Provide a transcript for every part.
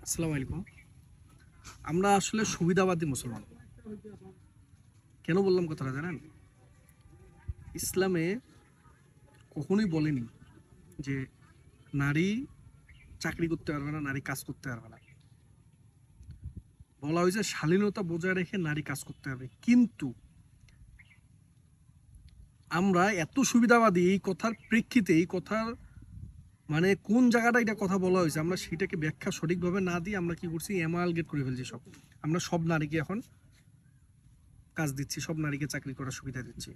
আসসালামু আলাইকুম। আমরা আসলে সুবিধাবাদী মুসলমান। কেন বললাম কথাটা জানেন? ইসলামে কখনোই বলেনি যে নারী চাকরি করতে পারবে না, নারী কাজ করতে পারবে না। বলা হয়েছে শালীনতা বজায় রেখে নারী কাজ করতে হবে। কিন্তু আমরা এত সুবিধাবাদী, এই কথার প্রেক্ষিতে, এই কথার মানে কোন জায়গাটা এটা কথা বলা হয়েছে, আমরা সেটাকে ব্যাখ্যা সঠিকভাবে না দিয়ে আমরা কি করছি, অ্যামালগেট করে ফেলছি সব। আমরা সব নারীকে এখন কাজ দিচ্ছি, সব নারীকে চাকরি করার সুবিধা দিচ্ছি,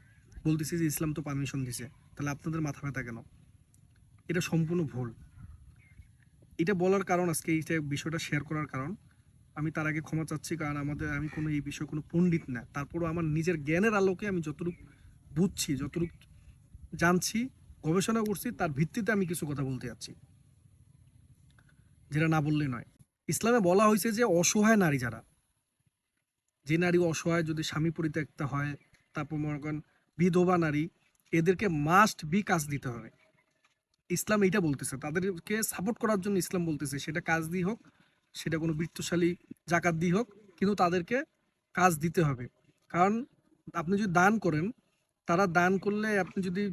বলতেছি যে ইসলাম তো পারমিশন দিছে। তাহলে আপনাদের মাথা ব্যথা কেন? এটা সম্পূর্ণ ভুল। এটা বলার কারণ, আজকে এইটা বিষয়টা শেয়ার করার কারণ, আমি তার আগে ক্ষমা চাচ্ছি, কারণ আমি কোনো এই বিষয়ে কোনো পণ্ডিত না। তারপরও আমার নিজের জ্ঞানের আলোকে আমি যতটুকু বুঝছি, যতটুকু জানছি, গবেষণা করছি, তার ভিত্তিতে আমি কিছু কথা বলতে যাচ্ছি, যেটা না বললে নয়। ইসলামে বলা হয়েছে যে অসহায় নারী যারা, যে নারী অসহায়, যদি স্বামী পরিত্যক্তা হয়, তারপর মনে করেন বিধবা নারী, এদেরকে মাস্ট বি কাজ দিতে হবে। ইসলাম এইটা বলতেছে, তাদেরকে সাপোর্ট করার জন্য ইসলাম বলতেছে, সেটা কাজ দিয়ে হোক, সেটা কোনো বৃত্তশালী জাকাত দিয়ে হোক, কিন্তু তাদেরকে কাজ দিতে হবে। কারণ আপনি যদি দান করেন, তারা দান করলে, আপনি যদি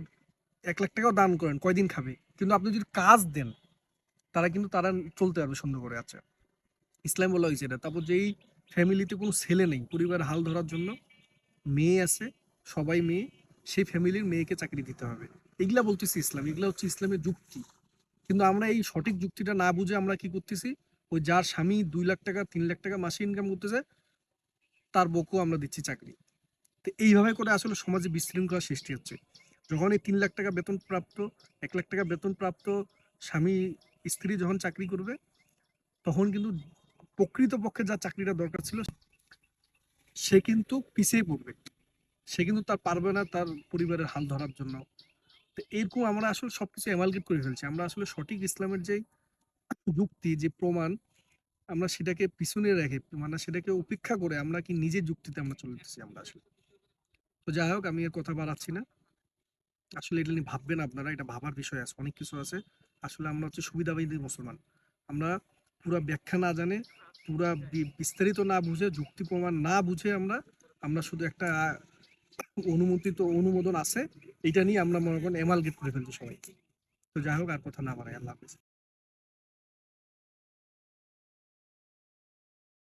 1 লাখ টাকাও দান করেন, কয়দিন খাবে? কিন্তু আপনি যদি কাজ দেন, তারা চলতে পারবে সুন্দর করে। আচ্ছা, ইসলাম বলা হয়েছে এটা। তারপর যেই ফ্যামিলিতে কোনো ছেলে নেই, পরিবার হাল ধরার জন্য মেয়ে আছে, সবাই মেয়ে, সেই ফ্যামিলির মেয়েকে চাকরি দিতে হবে। এগুলা বলতেছি ইসলাম, এগুলা হচ্ছে ইসলামের যুক্তি। কিন্তু আমরা এই সঠিক যুক্তিটা না বুঝে আমরা কি করতেছি, ওই যার স্বামী 2 লাখ টাকা 3 লাখ টাকা মাসে ইনকাম করতেছে, তার বউকেও আমরা দিচ্ছি চাকরি। তো এইভাবে করে আসলে সমাজে বিশৃঙ্খলা সৃষ্টি হচ্ছে। যখন এই 3 লাখ টাকা বেতন প্রাপ্ত, 1 লাখ টাকা বেতন প্রাপ্ত স্বামী স্ত্রী যখন চাকরি করবে, তখন কিন্তু প্রকৃতপক্ষে যা চাকরিটা দরকার ছিল, সে কিন্তু পিছিয়ে পড়বে। সে কিন্তু তার পারবে না তার পরিবারের হাল ধরার জন্য। তো এরকম আমরা আসলে সবকিছু এমালগেট করে ফেলছি। আমরা আসলে সঠিক ইসলামের যে যুক্তি, যে প্রমাণ, আমরা সেটাকে পিছনে রেখে, মানে সেটাকে উপেক্ষা করে আমরা কি নিজের যুক্তিতে আমরা চলতেছি আমরা আসলে। তো যাই হোক, আমি এর কথা বাড়াচ্ছি না। আসলে এটা নিয়ে ভাববেন আপনারা, এটা ভাবার বিষয় আছে, অনেক কিছু আছে। আসলে আমরা হচ্ছে সুবিধাবাদী মুসলমান। আমরা পুরা ব্যাখ্যা না জানে, পুরা বিস্তারিত না বুঝে, যুক্তি প্রমাণ না বুঝে, আমরা আমরা শুধু একটা অনুমোদিত অনুমোদন আছে, এটা নিয়ে আমরা মনে করেন এমালগেট করে ফেলছি সবাই। তো যাই হোক, আর কথা না বাড়াই, আল্লাহ হাফেজ।